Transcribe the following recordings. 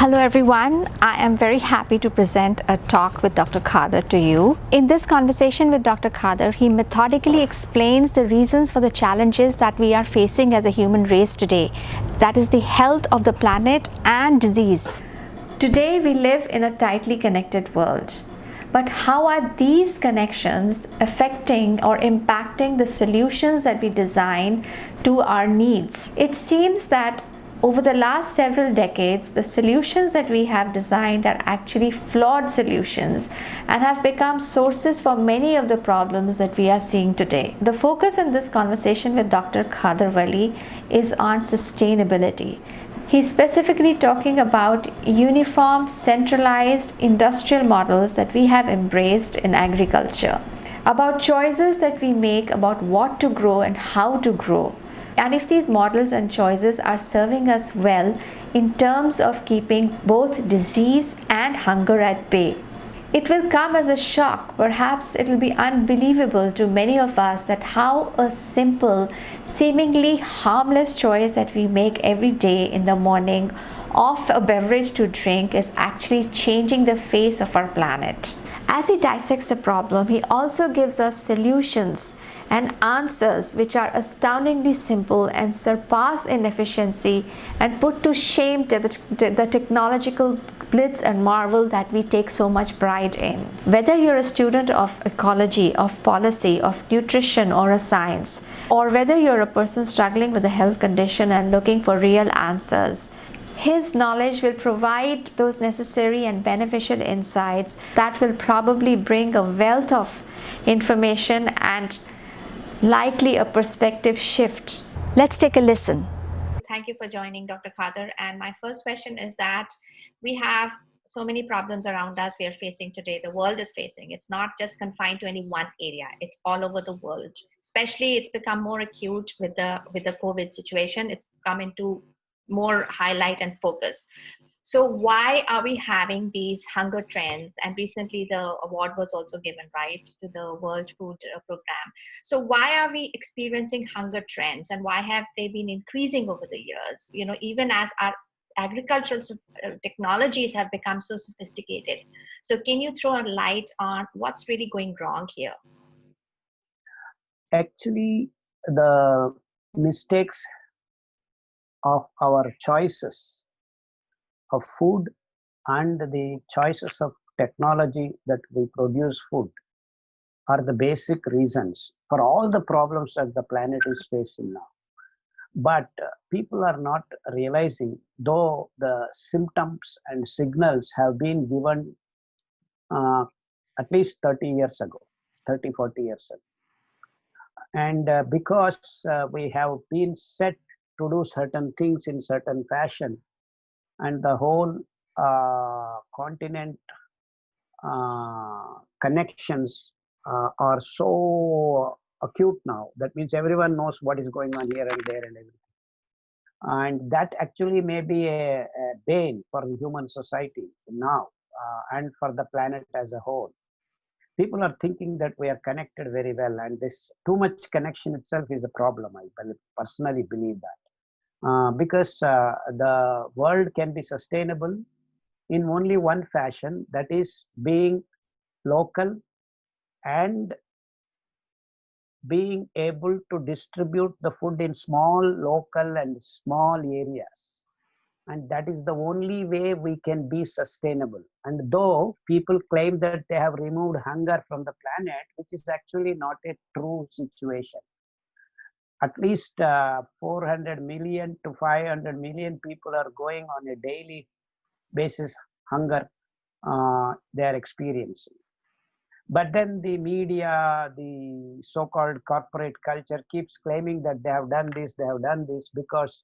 Hello everyone, I am very happy to present a talk with Dr. Khader to you. In this conversation with Dr. Khader, he methodically explains the reasons for the challenges that we are facing as a human race today. That is the health of the planet and disease. Today we live in a tightly connected world. But how are these connections affecting or impacting the solutions that we design to our needs? It seems that over the last several decades, the solutions that we have designed are actually flawed solutions and have become sources for many of the problems that we are seeing today. The focus in this conversation with Dr. Khader is on sustainability. He's specifically talking about uniform, centralized industrial models that we have embraced in agriculture, about choices that we make about what to grow and how to grow, and if these models and choices are serving us well in terms of keeping both disease and hunger at bay. It will come as a shock, perhaps it will be unbelievable to many of us that how a simple, seemingly harmless choice that we make every day in the morning of a beverage to drink is actually changing the face of our planet. As he dissects the problem, he also gives us solutions and answers which are astoundingly simple and surpass in efficiency and put to shame the technological blitz and marvel that we take so much pride in. Whether you're a student of ecology, of policy, of nutrition, or a science, or whether you're a person struggling with a health condition and looking for real answers, his knowledge will provide those necessary and beneficial insights that will probably bring a wealth of information and likely a perspective shift. Let's take a listen. Thank you for joining, Dr. Khader. And my first question is that we have so many problems around us we are facing today. The world is facing. It's not just confined to any one area. It's all over the world. Especially, it's become more acute with the COVID situation. It's come into more highlight and focus. So why are we having these hunger trends? And recently the award was also given, right, to the World Food Program. So why are we experiencing hunger trends and why have they been increasing over the years? You know, even as our agricultural technologies have become so sophisticated. So can you throw a light on what's really going wrong here? Actually, the mistakes of our choices of food and the choices of technology that we produce food are the basic reasons for all the problems that the planet is facing now. But people are not realizing, though the symptoms and signals have been given at least 30 years ago, 30, 40 years ago. And because we have been set to do certain things in certain fashion, and the whole continent connections are so acute now. That means everyone knows what is going on here and there and everything. And that actually may be a bane for the human society now and for the planet as a whole. People are thinking that we are connected very well, and this too much connection itself is a problem. I personally believe that. Because the world can be sustainable in only one fashion, that is being local and being able to distribute the food in small local and small areas. And that is the only way we can be sustainable. And though people claim that they have removed hunger from the planet, which is actually not a true situation. At least 400 million to 500 million people are going on a daily basis hunger they are experiencing. But then the media, the so-called corporate culture keeps claiming that they have done this, because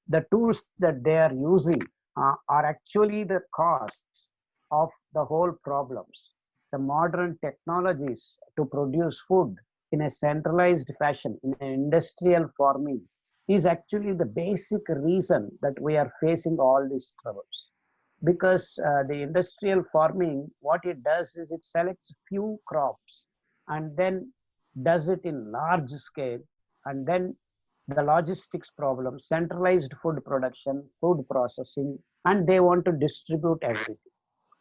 the tools that they are using are actually the costs of the whole problems. The modern technologies to produce food in a centralized fashion, in an industrial farming, is actually the basic reason that we are facing all these troubles. Because the industrial farming, what it does is it selects few crops and then does it in large scale, and then the logistics problem, centralized food production, food processing, and they want to distribute everything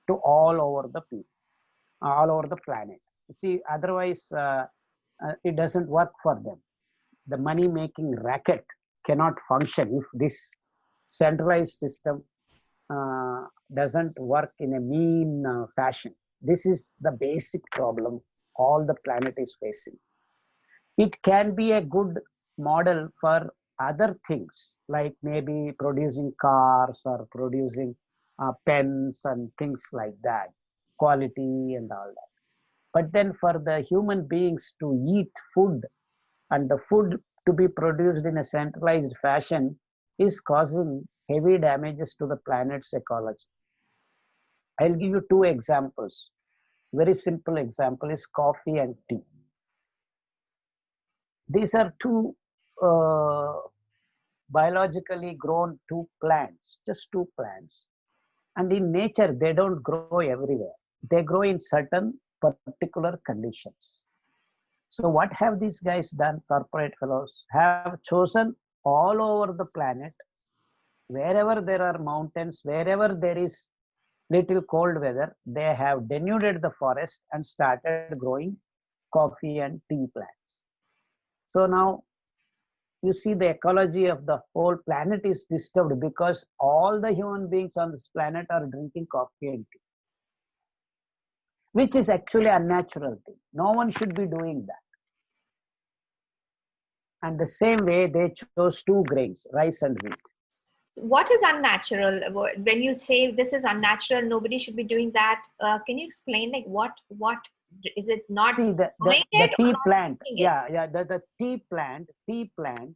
to all over the people, all over the planet. See, otherwise it doesn't work for them. The money making racket cannot function if this centralized system doesn't work in a mean fashion. This is the basic problem all the planet is facing. It can be a good model for other things, like maybe producing cars or producing pens and things like that, quality and all that. But then for the human beings to eat food, and the food to be produced in a centralized fashion, is causing heavy damages to the planet's ecology. I'll give you two examples. Very simple example is coffee and tea. These are two biologically grown two plants, just two plants. And in nature, they don't grow everywhere. They grow in certain particular conditions. So what have these guys done, corporate fellows? Have chosen all over the planet, wherever there are mountains, wherever there is little cold weather, they have denuded the forest and started growing coffee and tea plants. So now you see the ecology of the whole planet is disturbed because all the human beings on this planet are drinking coffee and tea, which is actually a unnatural thing. No one should be doing that. And the same way they chose two grains, rice and wheat. What is unnatural? When you say this is unnatural, nobody should be doing that. Can you explain, like, what is it not? See, the tea plant, the tea plant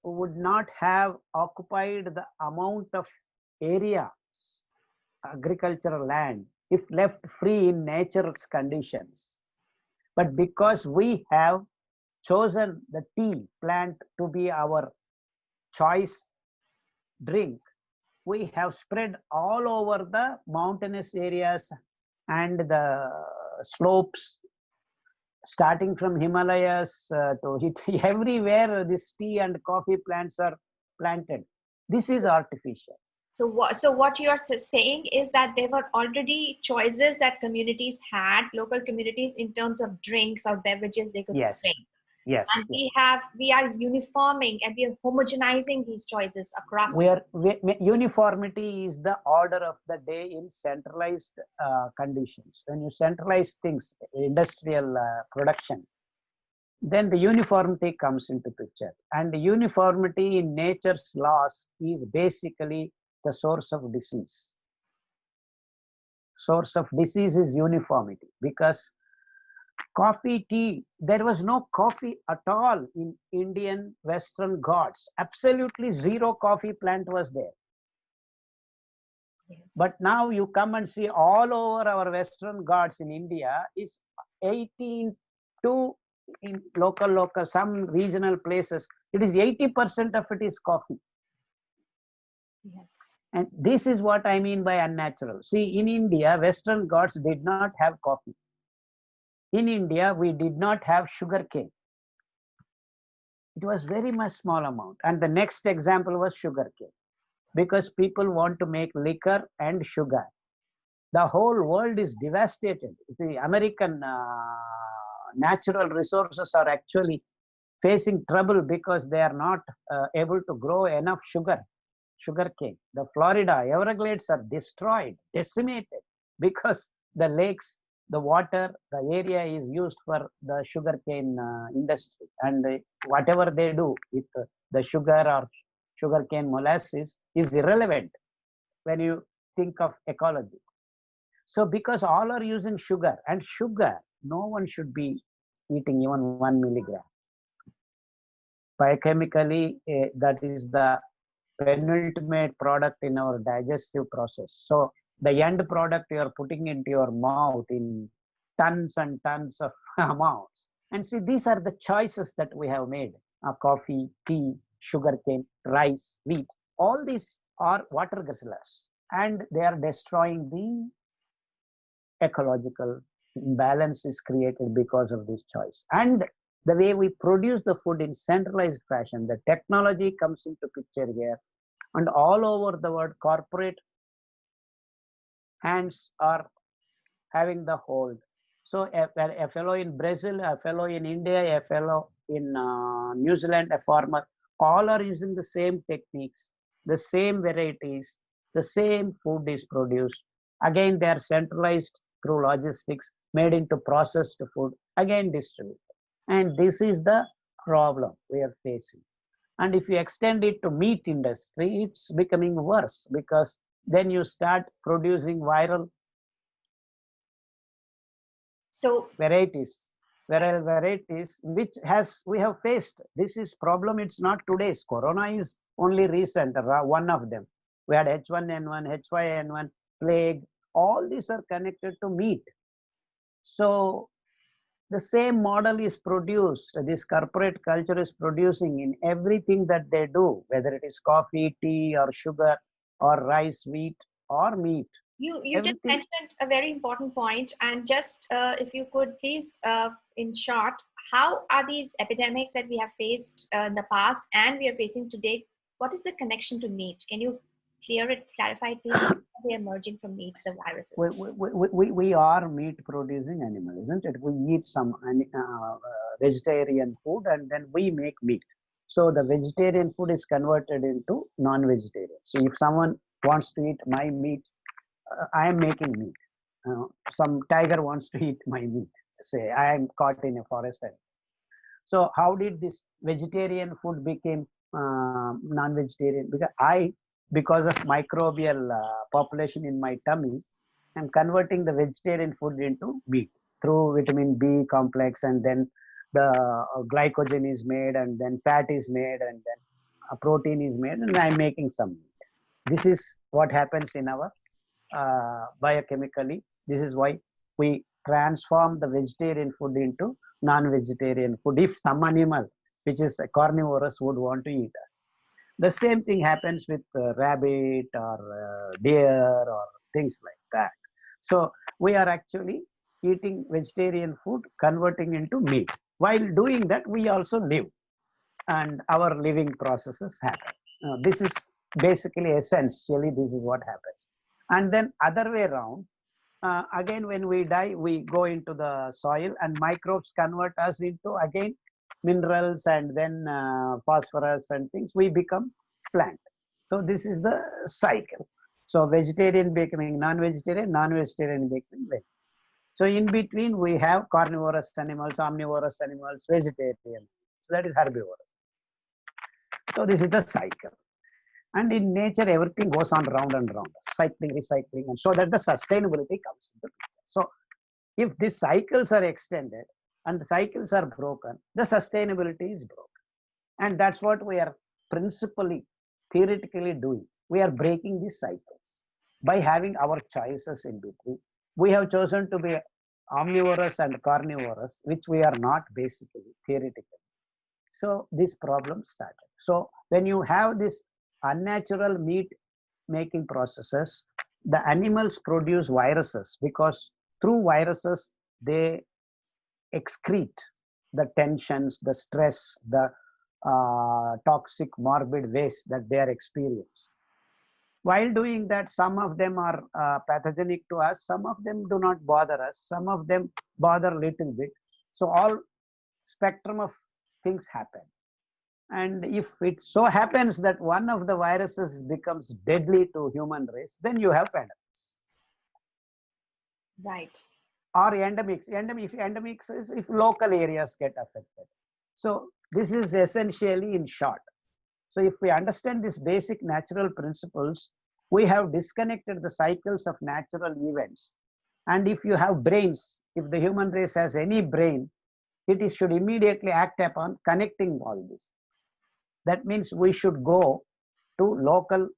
would not have occupied the amount of area, agricultural land, if left free in nature's conditions. But because we have chosen the tea plant to be our choice drink, we have spread all over the mountainous areas and the slopes, starting from Himalayas to everywhere this tea and coffee plants are planted. This is artificial. So what you are saying is that there were already choices that communities had, local communities, in terms of drinks or beverages they could drink. Yes. And we are uniforming and we are homogenizing these choices across. Uniformity is the order of the day in centralized conditions. When you centralize things, industrial production, then the uniformity comes into picture. And the uniformity in nature's laws is basically the source of disease. Source of disease is uniformity, because coffee, tea, there was no coffee at all in Indian Western Ghats. Absolutely zero coffee plant was there. Yes. But now you come and see all over our Western Ghats in India is 18 to, in local, some regional places, it is 80% of it is coffee. Yes. And this is what I mean by unnatural. See, in India, Western Ghats did not have coffee. In India, we did not have sugarcane. It was very much small amount. And the next example was sugarcane, because people want to make liquor and sugar. The whole world is devastated. The American natural resources are actually facing trouble because they are not able to grow enough sugarcane. The Florida Everglades are destroyed, decimated, because the lakes, the water, the area is used for the sugarcane industry. And whatever they do with the sugar or sugarcane molasses is irrelevant when you think of ecology. So because all are using sugar, and sugar, no one should be eating even 1 milligram. Biochemically, that is the penultimate product in our digestive process. So the end product you are putting into your mouth in tons and tons of amounts. And see, these are the choices that we have made. Coffee, tea, sugarcane, rice, wheat. All these are water guzzlers, and they are destroying the ecological imbalance is created because of this choice. And the way we produce the food in centralized fashion, the technology comes into picture here. And all over the world, corporate hands are having the hold. So a fellow in Brazil, a fellow in India, a fellow in New Zealand, a farmer, all are using the same techniques, the same varieties, the same food is produced. Again, they are centralized through logistics, made into processed food, again distributed. And this is the problem we are facing. And if you extend it to meat industry, it's becoming worse, because then you start producing viral varieties, which we have faced. This is problem. It's not today's. Corona is only recent, one of them. We had H1N1, H5N1, plague. All these are connected to meat. So the same model is produced. This corporate culture is producing in everything that they do, whether it is coffee, tea, or sugar, or rice, wheat, or meat. You just mentioned a very important point, and just if you could please, in short, how are these epidemics that we have faced in the past and we are facing today, what is the connection to meat? Can you clarify it, please? How are they emerging from meat, the viruses? We are meat producing animal, isn't it? We eat some vegetarian food, and then we make meat. So the vegetarian food is converted into non-vegetarian. So if someone wants to eat my meat, I am making meat. Some tiger wants to eat my meat. Say I am caught in a forest fire. So how did this vegetarian food became non-vegetarian? Because of microbial population in my tummy, I'm converting the vegetarian food into meat through vitamin B complex, and then the glycogen is made, and then fat is made, and then a protein is made, and I'm making some meat. This is what happens in our biochemically. This is why we transform the vegetarian food into non-vegetarian food if some animal which is a carnivorous would want to eat us. The same thing happens with rabbit or deer or things like that. So we are actually eating vegetarian food, converting into meat. While doing that, we also live, and our living processes happen. This is basically, essentially, this is what happens. And then other way around, again, when we die, we go into the soil, and microbes convert us into, again, minerals, and then phosphorus and things. We become plant. So this is the cycle. So vegetarian becoming non-vegetarian, non-vegetarian becoming vegetarian. So in between, we have carnivorous animals, omnivorous animals, vegetarian. So that is herbivorous. So this is the cycle. And in nature, everything goes on round and round, cycling, recycling, and so that the sustainability comes into picture. So if these cycles are extended and the cycles are broken, the sustainability is broken. And that's what we are principally, theoretically doing. We are breaking these cycles by having our choices in between. We have chosen to be omnivorous and carnivorous, which we are not basically, theoretically. So this problem started. So when you have this unnatural meat making processes, the animals produce viruses, because through viruses they excrete the tensions, the stress, the toxic morbid waste that they are experiencing. While doing that, some of them are pathogenic to us, some of them do not bother us, some of them bother a little bit. So all spectrum of things happen. And if it so happens that one of the viruses becomes deadly to human race, then you have pandemics. Right. Or endemics. Endemics is if local areas get affected. So this is essentially in short. So if we understand these basic natural principles, we have disconnected the cycles of natural events. And if you have brains, if the human race has any brain, it should immediately act upon connecting all this. That means we should go to locally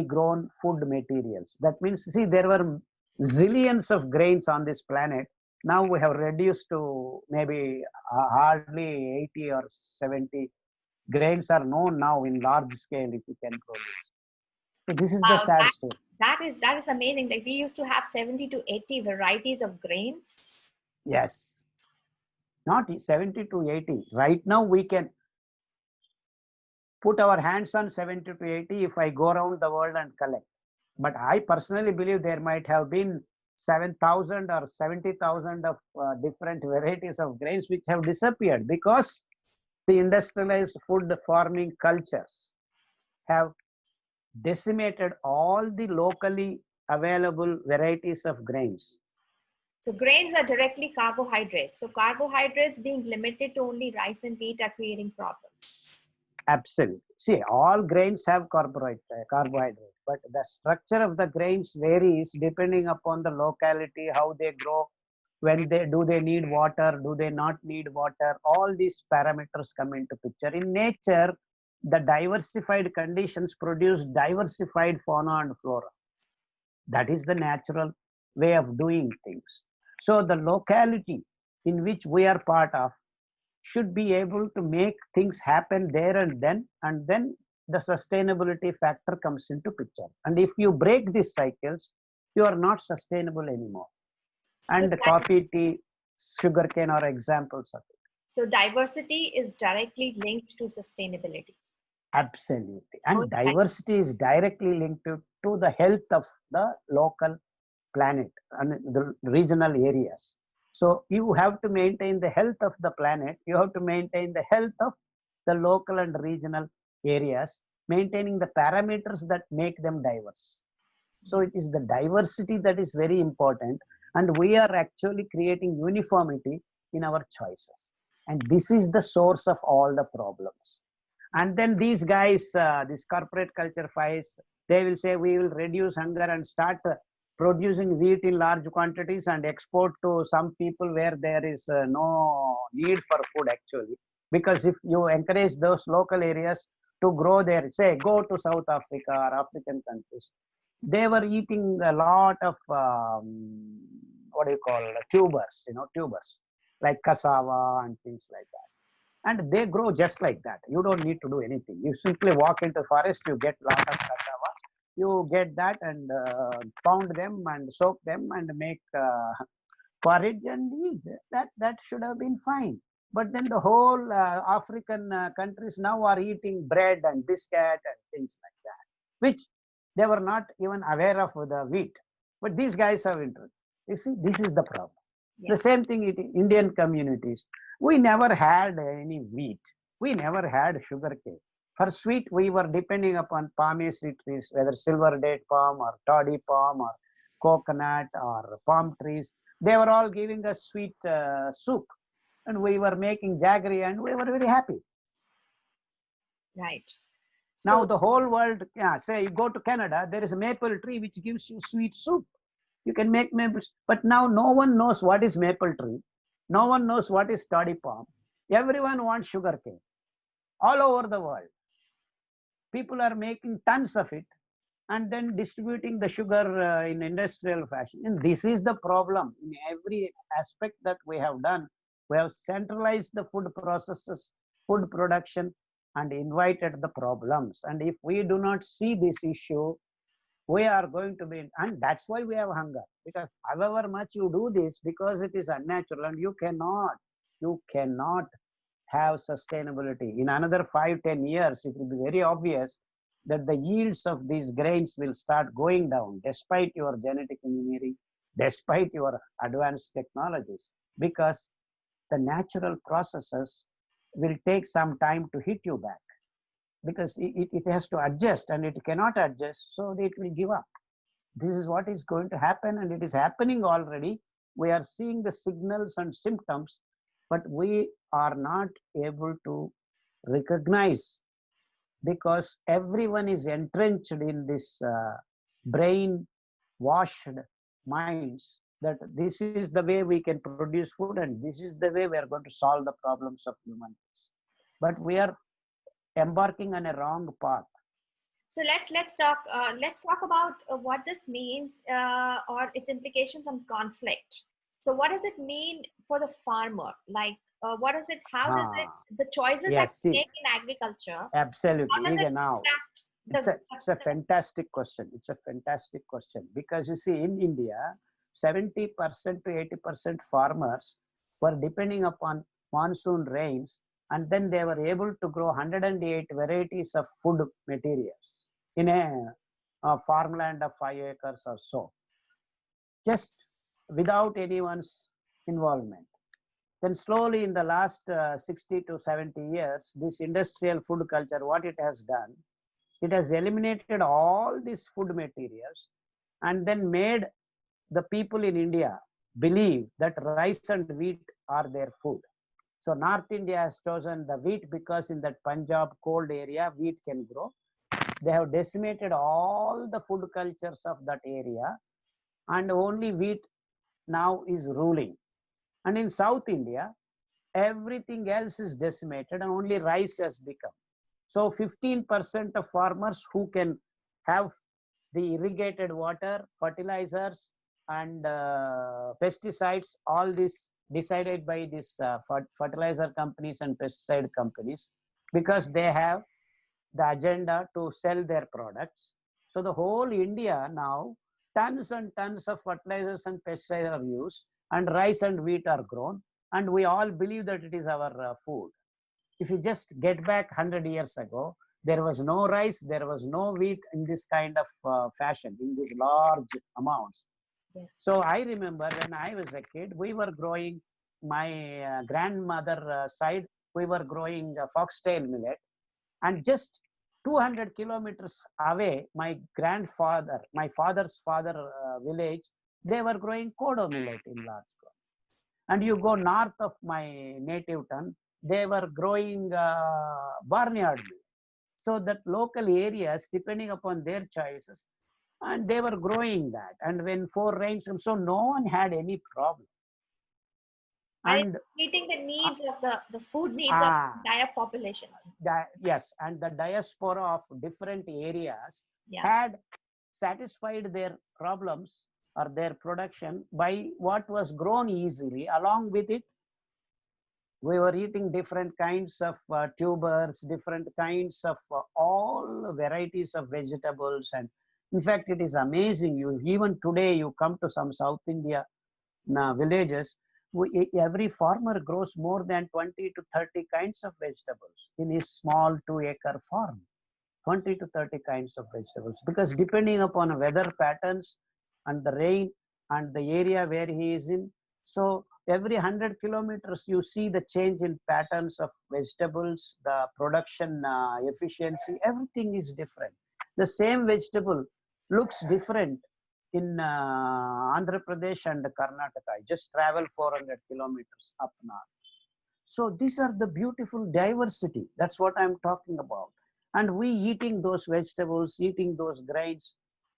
grown food materials. That means, see, there were zillions of grains on this planet. Now we have reduced to maybe hardly 80 or 70 grains are known now in large scale if you can produce. So this is the sad story. That is amazing. Like we used to have 70 to 80 varieties of grains. Yes. Not 70 to 80. Right now we can put our hands on 70 to 80 if I go around the world and collect. But I personally believe there might have been 7,000 or 70,000 of different varieties of grains which have disappeared because the industrialized food farming cultures have decimated all the locally available varieties of grains. So grains are directly carbohydrates. So carbohydrates being limited to only rice and wheat are creating problems. Absolutely. See, all grains have carbohydrate, but the structure of the grains varies depending upon the locality, how they grow, when they need water, do they not need water. All these parameters come into picture. In nature, the diversified conditions produce diversified fauna and flora. That is the natural way of doing things. So the locality in which we are part of should be able to make things happen there and then the sustainability factor comes into picture. And if you break these cycles, you are not sustainable anymore. And So coffee, tea, sugarcane are examples of it. So diversity is directly linked to sustainability. Absolutely. And Okay. diversity is directly linked to the health of the local planet and the regional areas. So you have to maintain the health of the planet. You have to maintain the health of the local and regional areas, maintaining the parameters that make them diverse. So it is the diversity that is very important. And we are actually creating uniformity in our choices. And this is the source of all the problems. And then these guys, this corporate culture fights, they will say we will reduce hunger and start producing wheat in large quantities and export to some people where there is no need for food actually. Because if you encourage those local areas to grow there, say go to South Africa or African countries, they were eating a lot of what do you call tubers, tubers like cassava and things like that. And they grow just like that. You don't need to do anything. You simply walk into forest, you get lot of cassava, you get that and pound them and soak them and make porridge and eat. That should have been fine. But then the whole African countries now are eating bread and biscuit and things like that, which they were not even aware of the wheat. But these guys have interest. You see, this is the problem. Yeah. The same thing in Indian communities. We never had any wheat. We never had sugarcane. For sweet, we were depending upon palmaceous trees, whether silver date palm or toddy palm or coconut or palm trees. They were all giving us sweet soup. And we were making jaggery and we were very happy. Right. Now the whole world, say you go to Canada, there is a maple tree which gives you sweet soup. You can make maple, but now no one knows what is maple tree. No one knows what is toddy palm. Everyone wants sugarcane all over the world. People are making tons of it and then distributing the sugar in industrial fashion. And this is the problem in every aspect that we have done. We have centralized the food processes, food production, and invited the problems. And if we do not see this issue, we are going to be, and that's why we have hunger. Because however much you do this, because it is unnatural and you cannot have sustainability. In another 5-10 years, it will be very obvious that the yields of these grains will start going down despite your genetic engineering, despite your advanced technologies, because the natural processes will take some time to hit you back, because it has to adjust and it cannot adjust, so it will give up. This is what is going to happen, and it is happening already. We are seeing the signals and symptoms, but we are not able to recognize, because everyone is entrenched in this brain washed minds that this is the way we can produce food and this is the way we are going to solve the problems of humans. But we are embarking on a wrong path. So let's talk about what this means or its implications on conflict. So what does it mean for the farmer? Like what is it? How does it the choices that we make in agriculture? Absolutely. Now it's a fantastic question. It's a fantastic question, because you see in India, 70% to 80% farmers were depending upon monsoon rains And then they were able to grow 108 varieties of food materials in a farmland of 5 acres or so, just without anyone's involvement. Then slowly in the last 60 to 70 years, this industrial food culture, what it has done, it has eliminated all these food materials and then made the people in India believe that rice and wheat are their food. So North India has chosen the wheat because in that Punjab cold area, wheat can grow. They have decimated all the food cultures of that area, and only wheat now is ruling. And in South India, everything else is decimated and only rice has become. So 15% of farmers who can have the irrigated water, fertilizers, and pesticides, all this decided by these fertilizer companies and pesticide companies, because they have the agenda to sell their products. So the whole India now, tons and tons of fertilizers and pesticides are used, and rice and wheat are grown, and we all believe that it is our food. If you just get back 100 years ago, there was no rice, there was no wheat in this kind of fashion, in these large amounts. Yes. So I remember when I was a kid, we were growing, my grandmother side, we were growing foxtail millet, and just 200 kilometers away, my grandfather, my father's father village, they were growing kodo millet in large quantity. And you go north of my native town, they were growing barnyard millet. So that local areas, depending upon their choices, and they were growing that. And when 4 rains, so no one had any problem. And it's meeting the needs of the food needs of entire populations. Yes, and the diaspora of different areas had satisfied their problems or their production by what was grown easily. Along with it, we were eating different kinds of tubers, different kinds of all varieties of vegetables. And in fact, it is amazing. Even today, you come to some South India villages, every farmer grows more than 20 to 30 kinds of vegetables in his small 2-acre farm. 20 to 30 kinds of vegetables, because depending upon weather patterns and the rain and the area where he is in, so every 100 kilometers you see the change in patterns of vegetables, the production efficiency, everything is different. The same vegetable looks different in Andhra Pradesh and Karnataka. I just travel 400 kilometers up north. So these are the beautiful diversity. That's what I'm talking about. And we eating those vegetables, eating those grains,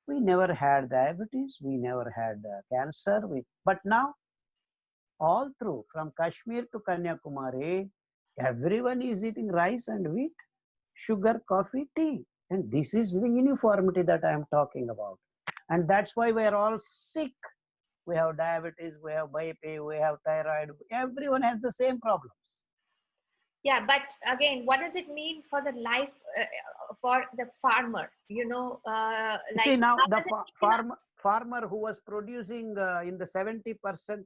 we never had diabetes, we never had cancer. But now, all through, from Kashmir to Kanyakumari, everyone is eating rice and wheat, sugar, coffee, tea. And this is the uniformity that I'm talking about. And that's why we're all sick. We have diabetes, we have BP, we have thyroid. Everyone has the same problems. Yeah, but again, what does it mean for the life, for the farmer? See, now the farmer who was producing in the 70%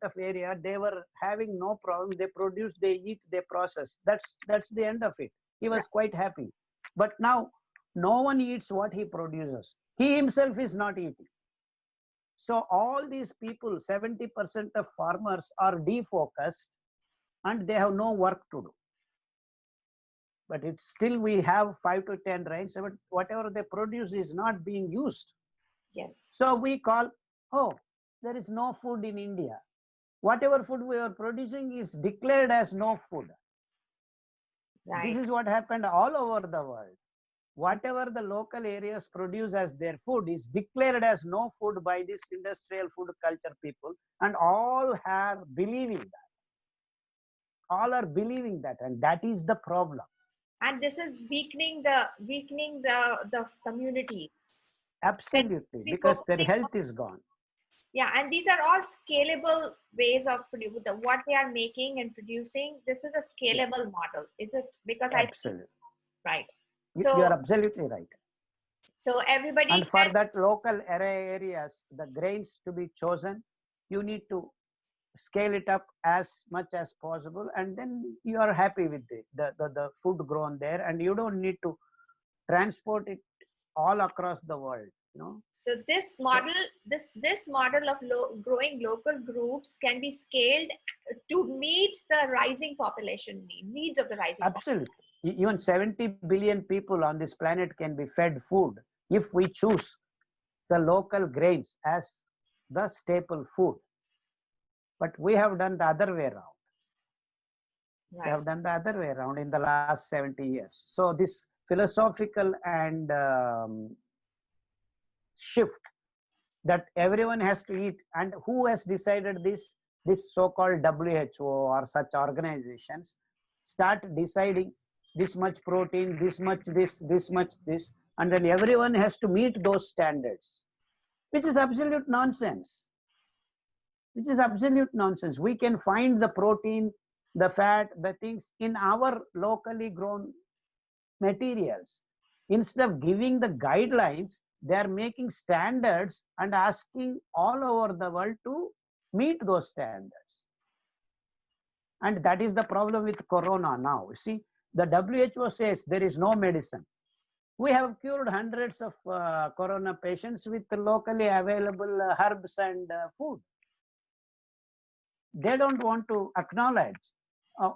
of area, they were having no problem. They produce, they eat, they process. That's the end of it. He was quite happy. But now, no one eats what he produces. He himself is not eating. So all these people, 70% of farmers are defocused and they have no work to do. But it's still, we have 5 to 10 rains, but whatever they produce is not being used. Yes. So we call, oh, there is no food in India. Whatever food we are producing is declared as no food. Right. This is what happened all over the world. Whatever the local areas produce as their food is declared as no food by this industrial food culture people, and all are believing that. All are believing that, and that is the problem. And this is weakening the communities. Absolutely, because their health is gone. Yeah, and these are all scalable ways of what they are making and producing. This is a scalable model, is it? Because absolutely right. So you are absolutely right. So everybody, and for that local areas, the grains to be chosen, you need to scale it up as much as possible, and then you are happy with the food grown there, and you don't need to transport it all across the world, you know. So this So model, this model of growing local groups can be scaled to meet the rising population needs of the rising population. absolutely, even 70 billion people on this planet can be fed food if we choose the local grains as the staple food. But we have done the other way around. We Right. have done the other way around in the last 70 years. So this philosophical and shift that everyone has to eat, and who has decided this? This so-called WHO or such organizations start deciding this much protein, this much this much this, and then everyone has to meet those standards, which is absolute nonsense. Which is absolute nonsense. We can find the protein, the fat, the things in our locally grown materials. Instead of giving the guidelines, they are making standards and asking all over the world to meet those standards. And that is the problem with corona now. See, the WHO says there is no medicine. We have cured hundreds of corona patients with locally available herbs and food. They don't want to acknowledge.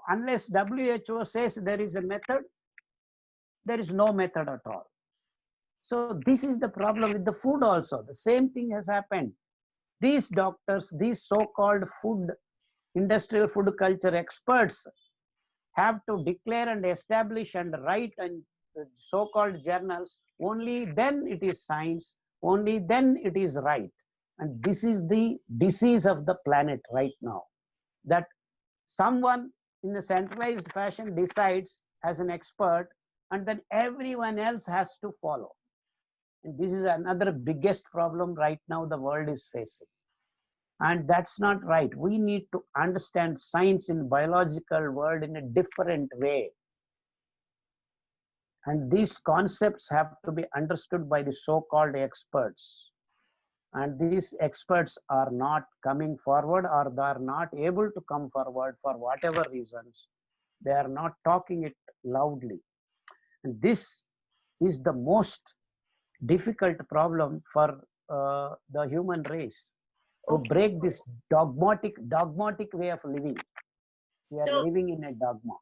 Unless WHO says there is a method, there is no method at all. So this is the problem with the food also. The same thing has happened. These doctors, these so-called food, industrial food culture experts have to declare and establish and write and so-called journals. Only then it is science, only then it is right. And this is the disease of the planet right now, that someone in a centralized fashion decides as an expert, and then everyone else has to follow. And this is another biggest problem right now the world is facing. And that's not right. We need to understand science in biological world in a different way. And these concepts have to be understood by the so-called experts. And these experts are not coming forward, or they are not able to come forward for whatever reasons. They are not talking it loudly. And this is the most difficult problem for the human race, to Okay. break this dogmatic way of living. We are So living in a dogma.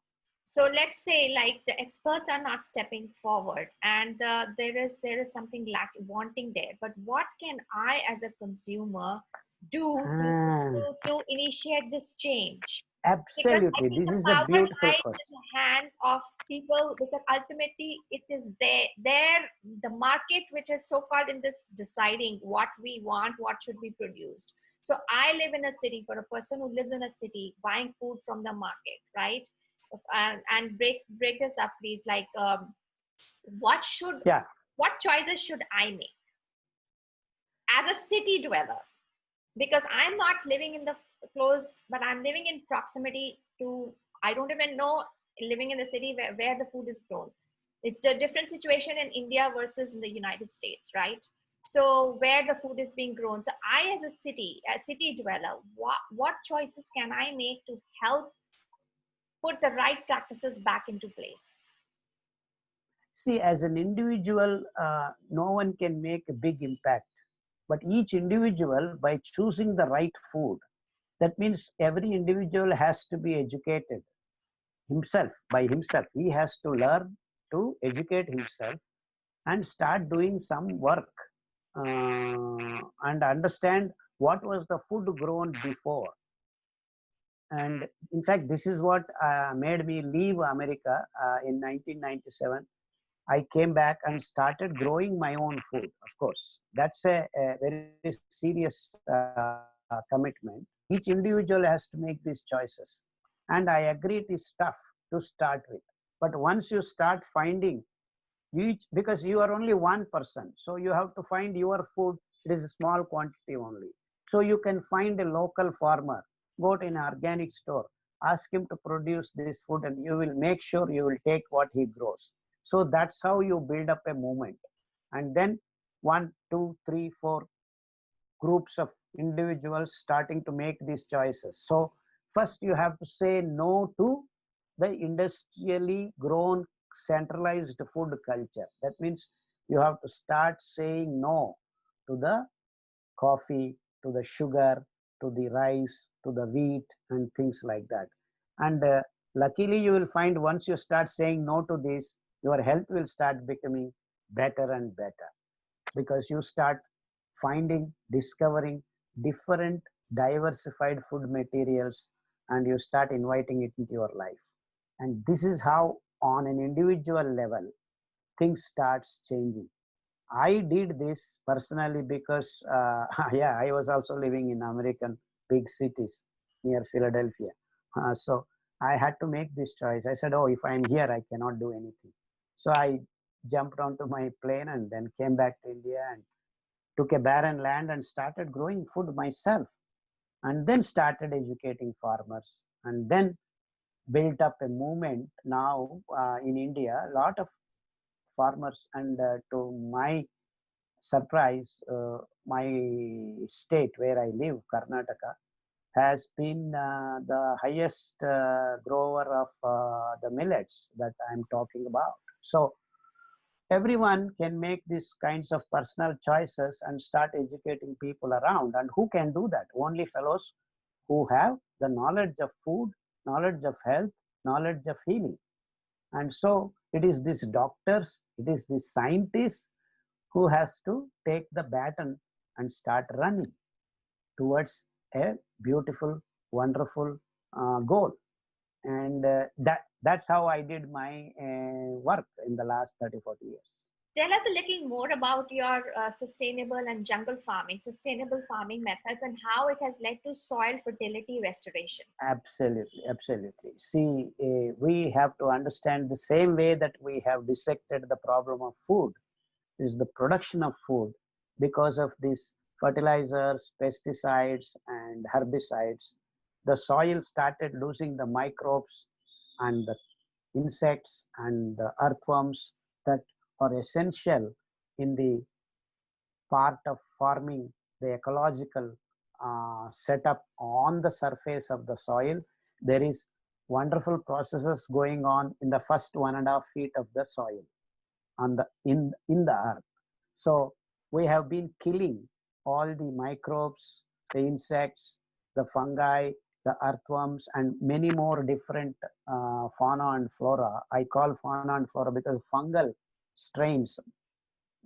so let's say like the experts are not stepping forward, and there is something lacking, wanting there. But what can I as a consumer do to initiate this change? Because I Absolutely, think this the is a power beautiful lies in question. the hands of people, because ultimately it is the market which is so called in this deciding what we want, what should be produced. So I live in a city, for a person who lives in a city buying food from the market, right? And break this up, please. Like, what should Yeah, what choices should I make as a city dweller? Because I'm not living in the close, but I'm living in proximity to, I don't even know, living in the city where the food is grown. It's a different situation in India versus in the United States, right? So where the food is being grown. So I, as a city dweller, what choices can I make to help put the right practices back into place? see, as an individual, no one can make a big impact. But each individual, by choosing the right food, that means every individual has to be educated himself, by himself. He has to learn to educate himself and start doing some work, and understand what was the food grown before. And in fact, this is what made me leave America in 1997. I came back and started growing my own food. Of course, that's a very serious commitment. Each individual has to make these choices. And I agree it is tough to start with. But once you start finding each, because you are only one person, so you have to find your food. It is a small quantity only. So you can find a local farmer, go to an organic store, ask him to produce this food, and you will make sure you will take what he grows. So that's how you build up a movement. And then one, two, three, four groups of individuals starting to make these choices. So first you have to say no to the industrially grown centralized food culture. That means you have to start saying no to the coffee, to the sugar, to the rice, to the wheat, and things like that. And luckily, you will find once you start saying no to this, your health will start becoming better and better, because you start finding, discovering different diversified food materials, and you start inviting it into your life. And this is how, on an individual level, things starts changing. I did this personally because, yeah, I was also living in American big cities near Philadelphia. So I had to make this choice. I said, oh, if I'm here, I cannot do anything. So I jumped onto my plane and then came back to India and took a barren land and started growing food myself, and then started educating farmers, and then built up a movement. Now in India, a lot of farmers, and to my surprise, my state where I live, Karnataka, has been the highest grower of the millets that I'm talking about. So everyone can make these kinds of personal choices and start educating people around. And who can do that? Only fellows who have the knowledge of food, knowledge of health, knowledge of healing. And so it is these doctors, it is these scientists who has to take the baton and start running towards a beautiful, wonderful goal. And that's how I did my work in the last 30, 40 years. Tell us a little more about your sustainable and jungle farming, sustainable farming methods, and how it has led to soil fertility restoration. Absolutely, absolutely. See, we have to understand the same way that we have dissected the problem of food is the production of food. Because of these fertilizers, pesticides, and herbicides, the soil started losing the microbes and the insects and the earthworms that are essential in the part of farming, the ecological setup on the surface of the soil. There is wonderful processes going on in the first 1.5 feet of the soil on the in the earth. So we have been killing all the microbes, the insects, the fungi, the earthworms, and many more different fauna and flora. I call fauna and flora because fungal strains,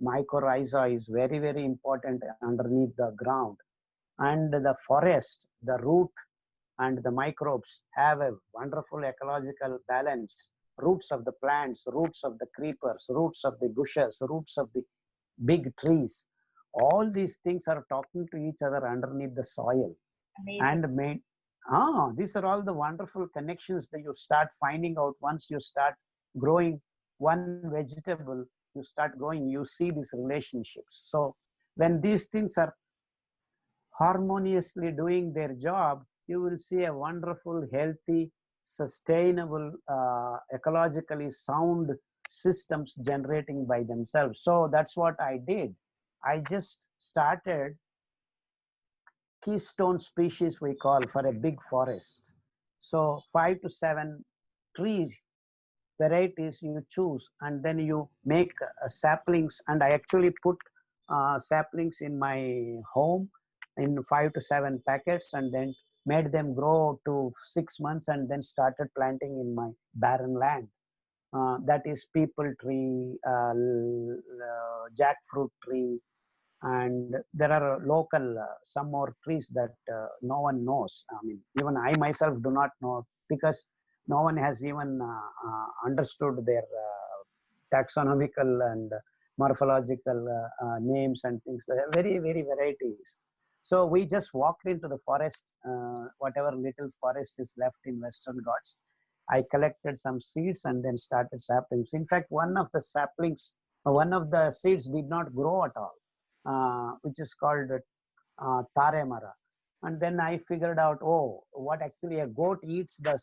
mycorrhiza, is very, very important underneath the ground. And the forest, the root and the microbes have a wonderful ecological balance. Roots of the plants, roots of the creepers, roots of the bushes, roots of the big trees, all these things are talking to each other underneath the soil. Amazing. And these are all the wonderful connections that you start finding out once you start growing one vegetable. You start growing, you see these relationships. So when these things are harmoniously doing their job, you will see a wonderful, healthy, sustainable, ecologically sound systems generating by themselves. So that's what I did. I just started keystone species, we call, for a big forest. So 5 to 7 trees varieties you choose, and then you make saplings. And I actually put saplings in my home in 5 to 7 packets, and then made them grow to 6 months, and then started planting in my barren land. That is people tree, jackfruit tree, and there are local some more trees that no one knows. I mean, even I myself do not know, because no one has even understood their taxonomical and morphological names and things. They are very, very varieties. So we just walked into the forest, whatever little forest is left in Western Ghats. I collected some seeds and then started saplings. In fact, one of the saplings, one of the seeds did not grow at all, which is called taremara. And then I figured out, oh, what actually a goat eats the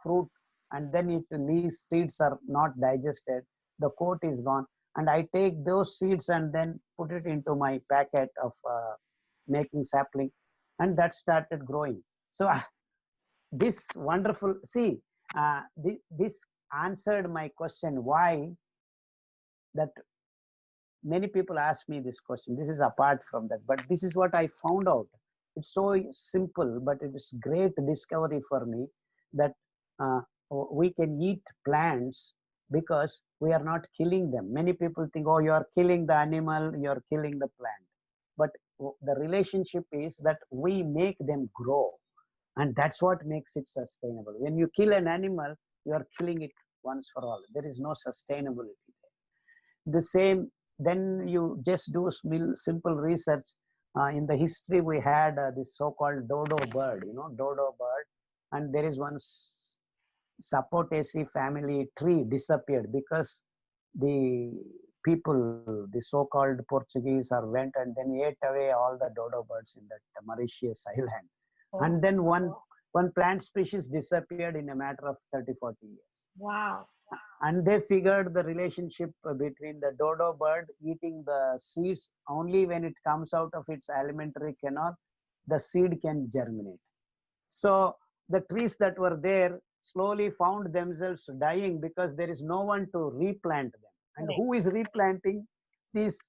fruit, and then it leaves, seeds are not digested, the coat is gone. And I take those seeds and then put it into my packet of making sapling. and that started growing. So this wonderful, see, this answered my question why that many people ask me this question. This is apart from that, but this is what I found out. It's so simple, but it is great discovery for me that uh, we can eat plants because we are not killing them. Many people think, oh, you are killing the animal, you are killing the plant. But the relationship is that we make them grow, and that's what makes it sustainable. When you kill an animal, you are killing it once for all. There is no sustainability there. The same, then you just do simple research. In the history, we had this so-called dodo bird, dodo bird, and there is one Sapotaceae family tree disappeared because the people, the so-called Portuguese, are went and then ate away all the dodo birds in that Mauritius island. Oh. And then one plant species disappeared in a matter of 30-40 years. Wow. And they figured the relationship between the dodo bird eating the seeds, only when it comes out of its alimentary canal, the seed can germinate. So the trees that were there slowly found themselves dying because there is no one to replant them. And Right. who is replanting? These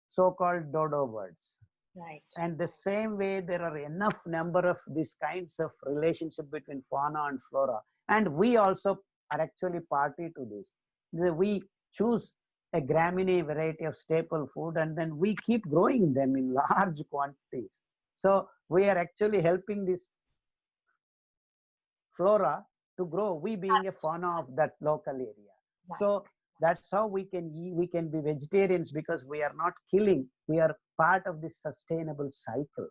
so-called dodo birds. Right. And the same way, there are enough number of these kinds of relationship between fauna and flora. And we also are actually party to this. We choose a graminea variety of staple food, and then we keep growing them in large quantities. So we are actually helping this flora to grow, we being a fauna of that local area. Right. So that's how we can be vegetarians, because we are not killing, we are part of this sustainable cycle.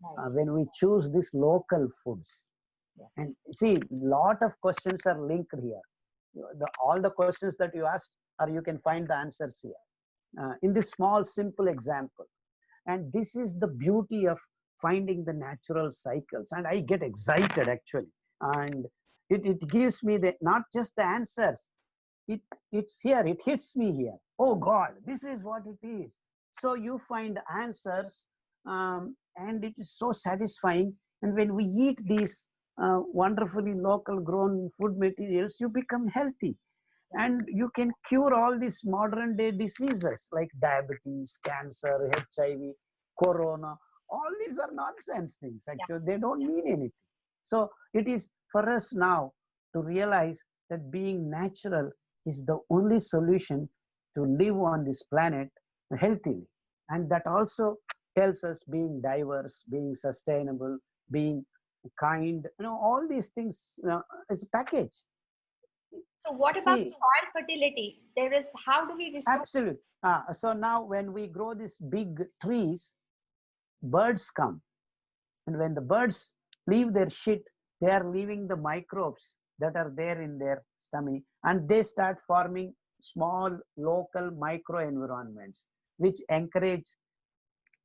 Right. When we choose these local foods. Yes. And see, lot of questions are linked here. All the questions that you asked, or you can find the answers here in this small simple example. And this is the beauty of finding the natural cycles, and I get excited actually. And it gives me not just the answers, it's here, it hits me here. Oh God, this is what it is. So you find answers, and it is so satisfying. And when we eat these wonderfully local grown food materials, you become healthy, and you can cure all these modern day diseases like diabetes, cancer, HIV, corona. All these are nonsense things actually. They don't mean anything. So it is for us now to realize that being natural is the only solution to live on this planet healthily. And that also tells us being diverse, being sustainable, being kind, all these things is a package. So what about soil fertility? There is, how do we restore? Absolutely. So now when we grow these big trees, birds come. And when the birds leave their shit, they are leaving the microbes that are there in their stomach, and they start forming small local microenvironments which encourage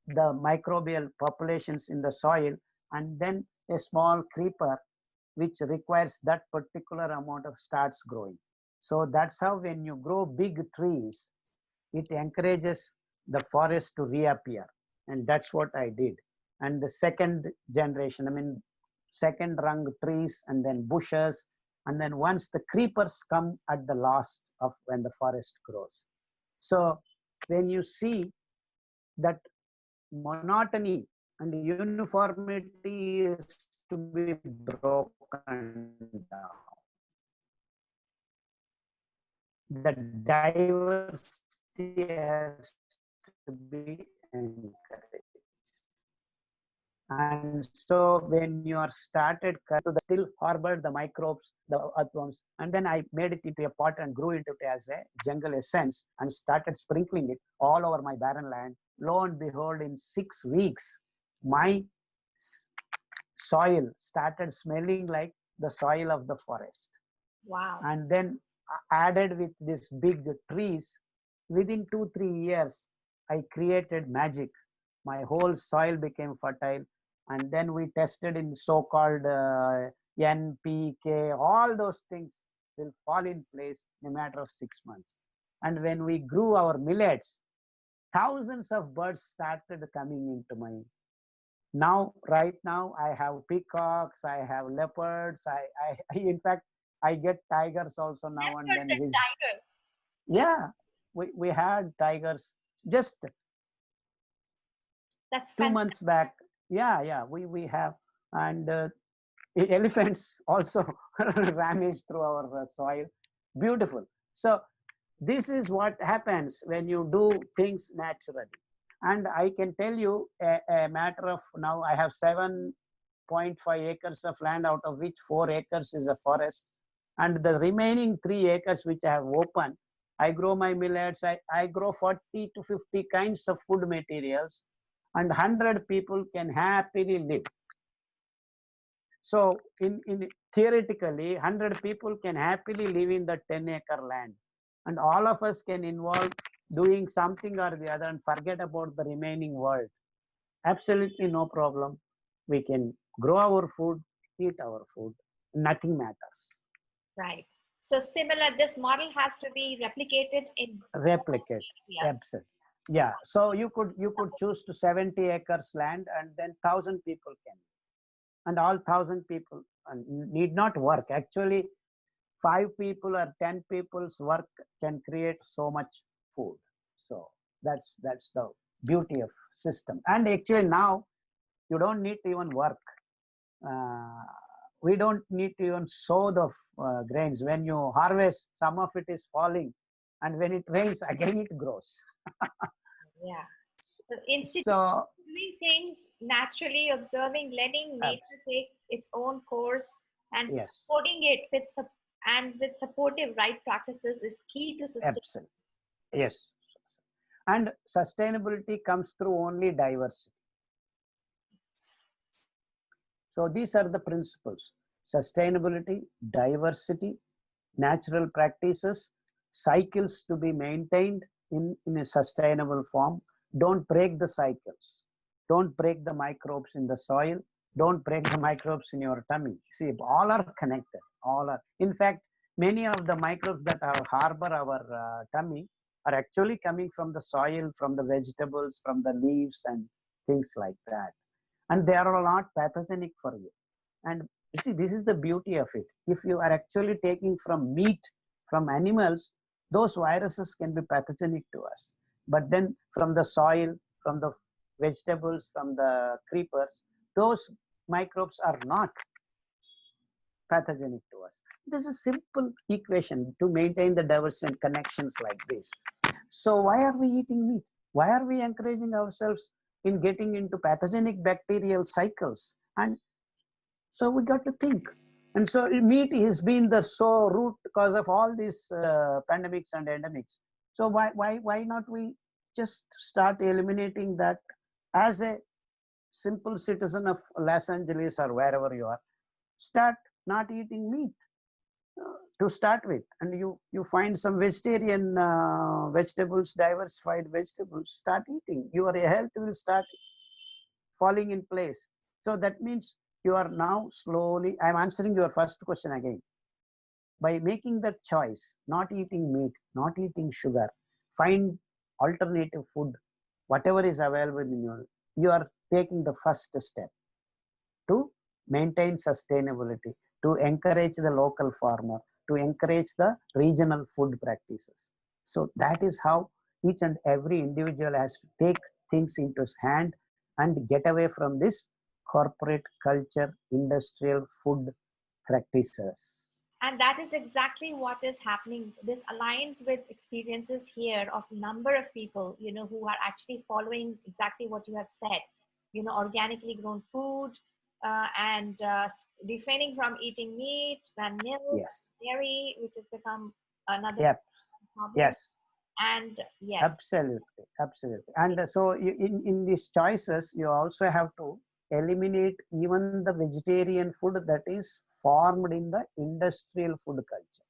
the microbial populations in the soil, and then a small creeper which requires that particular amount of starts growing. So that's how when you grow big trees, it encourages the forest to reappear. And that's what I did. And the second generation, second rung trees, and then bushes, and then once the creepers come at the last of when the forest grows. So when you see that monotony and uniformity is to be broken down, the diversity has to be encouraged. And so when you are started to the still harbored the microbes, the earthworms, and then I made it into a pot and grew it as a jungle essence and started sprinkling it all over my barren land. Lo and behold, in 6 weeks, my soil started smelling like the soil of the forest. Wow. And then added with these big trees, within 2-3 years, I created magic. My whole soil became fertile. And then we tested in so-called NPK, all those things will fall in place in a matter of 6 months. And when we grew our millets, thousands of birds started coming into my Now, right now, I have peacocks, I have leopards, in fact, I get tigers also now and Leopards then. and tigers. Yeah, we had tigers just That's 2 months fantastic. back. Yeah, we have. And elephants also ramage through our soil. Beautiful. So this is what happens when you do things naturally. And I can tell you a matter of, now I have 7.5 acres of land, out of which 4 acres is a forest. And the remaining 3 acres which I have open, I grow my millets. I grow 40 to 50 kinds of food materials, and 100 people can happily live. So in theoretically, 100 people can happily live in the 10-acre land, and all of us can involve doing something or the other and forget about the remaining world. Absolutely no problem. We can grow our food, eat our food. Nothing matters. Right. So similar, this model has to be replicated in more Replicate. areas. Absolutely. Yeah. So you could choose to 70 acres land, and then 1,000 people can, and all 1,000 people need not work. Actually, 5 people or 10 people's work can create so much food. So that's the beauty of system. And actually now you don't need to even work. uh, we don't need to even sow the grains. When you harvest, some of it is falling, and when it rains again it grows. Yeah. So instead of So doing things naturally, observing, letting nature take its own course and yes, supporting it with and with supportive right practices is key to sustain. absolutely. Yes. And sustainability comes through only diversity. So these are the principles: sustainability, diversity, natural practices, cycles to be maintained in a sustainable form. Don't break the cycles. Don't break the microbes in the soil. Don't break the microbes in your tummy. See, all are connected. All are. In fact, many of the microbes that harbor our tummy are actually coming from the soil, from the vegetables, from the leaves, and things like that. And they are not pathogenic for you. And you see, this is the beauty of it. If you are actually taking from meat, from animals, those viruses can be pathogenic to us. But then from the soil, from the vegetables, from the creepers, those microbes are not pathogenic to us. It is a simple equation to maintain the diversity and connections like this. So why are we eating meat? Why are we encouraging ourselves in getting into pathogenic bacterial cycles? And so we got to think. And so meat has been the root cause of all these pandemics and endemics. So why not we just start eliminating that? As a simple citizen of Los Angeles or wherever you are, start not eating meat to start with, and you find some vegetarian vegetables, diversified vegetables. Start eating. Your health will start falling in place. So that means you are now slowly, I'm answering your first question again. By making that choice, not eating meat, not eating sugar, find alternative food, whatever is available in you are taking the first step to maintain sustainability, to encourage the local farmer, to encourage the regional food practices. So that is how each and every individual has to take things into his hand and get away from this corporate culture, industrial food practices. And that is exactly what is happening. This aligns with experiences here of number of people, who are actually following exactly what you have said, organically grown food, and refraining from eating meat and milk, Yes. dairy, which has become another Yep. problem. Yes. And yes, Absolutely. Absolutely. And so in these choices, you also have to eliminate even the vegetarian food that is formed in the industrial food culture,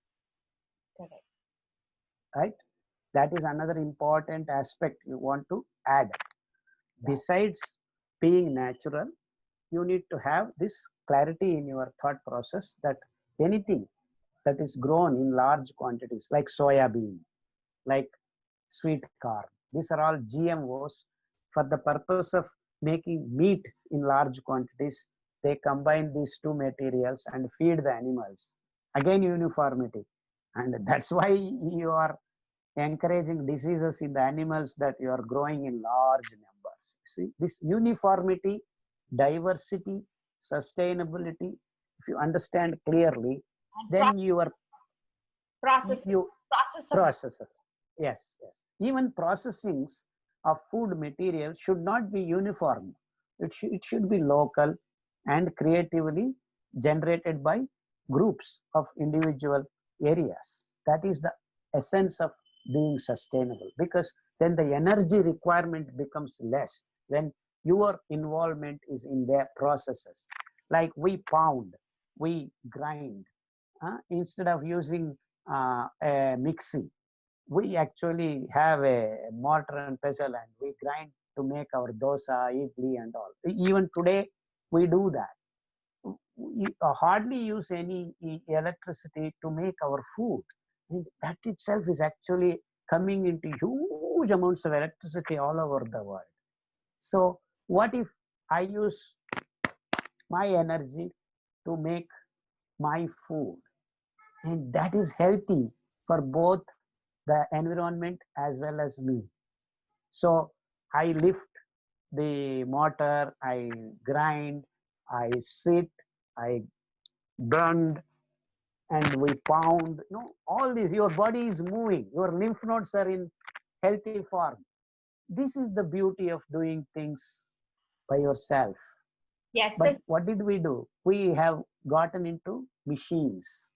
correct. right? That is another important aspect you want to add. Besides being natural, you need to have this clarity in your thought process that anything that is grown in large quantities, like soya bean, like sweet corn, these are all GMOs for the purpose of making meat in large quantities. They combine these two materials and feed the animals. Again, uniformity. And that's why you are encouraging diseases in the animals that you are growing in large numbers. See, this uniformity, diversity, sustainability, if you understand clearly, And then you are process of processes. Yes, yes. Even processings of food material should not be uniform. It should be local and creatively generated by groups of individual areas. That is the essence of being sustainable, because then the energy requirement becomes less when your involvement is in their processes. Like we pound, we grind, instead of using a mixing, we actually have a mortar and pestle and we grind to make our dosa, idli and all. Even today, we do that. We hardly use any electricity to make our food. And that itself is actually coming into huge amounts of electricity all over the world. So what if I use my energy to make my food? And that is healthy for both the environment as well as me. So I lift the mortar, I grind, I sit, I bend, and we pound. All this, your body is moving, your lymph nodes are in healthy form. This is the beauty of doing things by yourself. yes. But So what did we do? We have gotten into machines.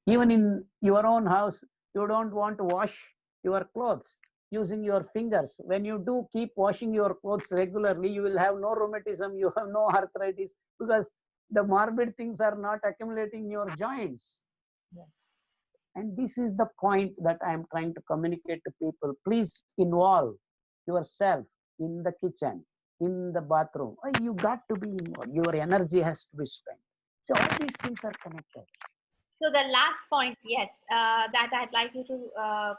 Even in your own house, you don't want to wash your clothes using your fingers. When you do keep washing your clothes regularly, you will have no rheumatism, you have no arthritis, because the morbid things are not accumulating in your joints. yes. And this is the point that I am trying to communicate to people. Please involve yourself in the kitchen, in the bathroom. You got to be involved. Your energy has to be spent. So all these things are connected. So the last point, yes, that I'd like you to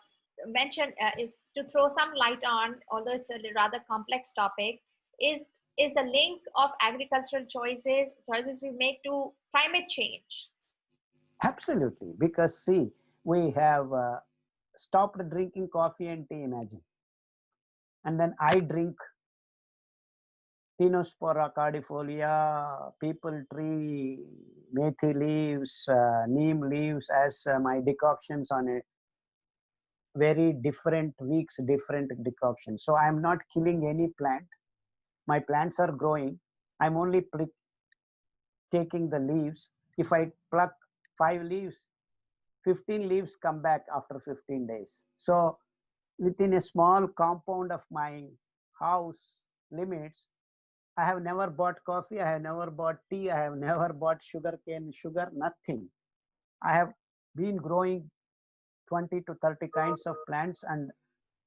mention is to throw some light on, although it's a rather complex topic, is the link of agricultural choices we make to climate change. Absolutely. Because see, we have stopped drinking coffee and tea, imagine. And then I drink Pinospora cardifolia, people tree, methi leaves, neem leaves as my decoctions on a very different weeks, different decoctions. So I'm not killing any plant. My plants are growing. I'm only taking the leaves. If I pluck 5 leaves, 15 leaves come back after 15 days. So within a small compound of my house limits, I have never bought coffee, I have never bought tea, I have never bought sugarcane, sugar, nothing. I have been growing 20 to 30 kinds of plants, and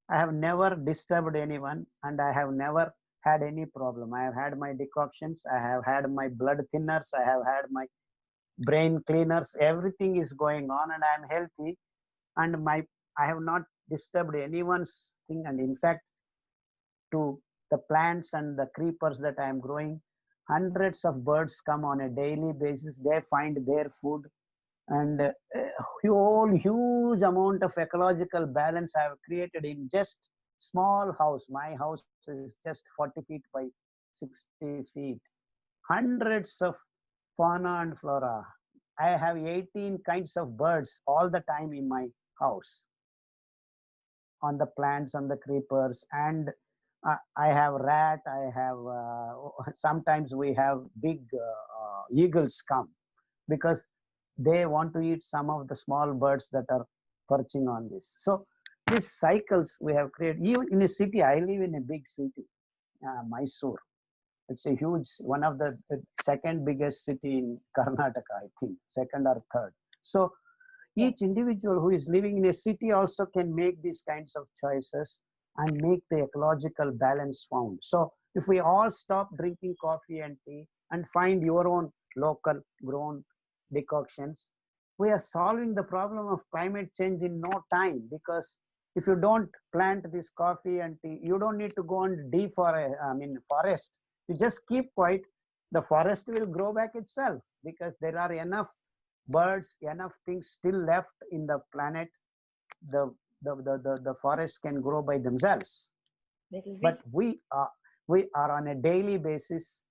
I have never disturbed anyone, and I have never had any problem. I have had my decoctions, I have had my blood thinners, I have had my brain cleaners, everything is going on, and I am healthy, and I have not disturbed anyone's thing. And in fact, to the plants and the creepers that I am growing, hundreds of birds come on a daily basis. They find their food, and a whole huge amount of ecological balance I have created in just small house. My house is just 40 feet by 60 feet. Hundreds of fauna and flora. I have 18 kinds of birds all the time in my house, on the plants, on the creepers, and I have rat. I have sometimes we have big eagles come because they want to eat some of the small birds that are perching on this. So these cycles we have created. Even in a city, I live in a big city, Mysore. It's a huge, one of the second biggest city in Karnataka, I think, second or third. So each individual who is living in a city also can make these kinds of choices and make the ecological balance found. So if we all stop drinking coffee and tea and find your own local grown decoctions, we are solving the problem of climate change in no time. Because if you don't plant this coffee and tea, you don't need to go and forest You just keep quiet, the forest will grow back itself, because there are enough birds, enough things still left in the planet. The forest can grow by themselves. But we are on a daily basis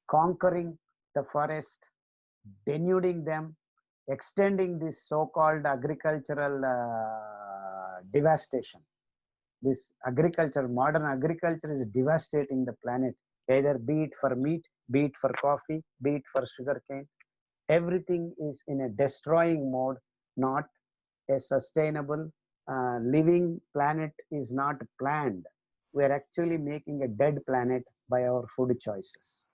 conquering the forest, denuding them, extending this so-called agricultural devastation. This agriculture, modern agriculture, is devastating the planet, either be it for meat, be it for coffee, be it for sugarcane. Everything is in a destroying mode, not a sustainable living planet is not planned. We are actually making a dead planet by our food choices.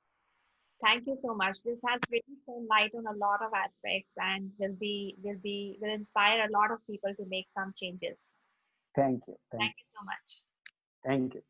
Thank you so much. This has really thrown light on a lot of aspects and will inspire a lot of people to make some changes. Thank you. Thank you so much. Thank you.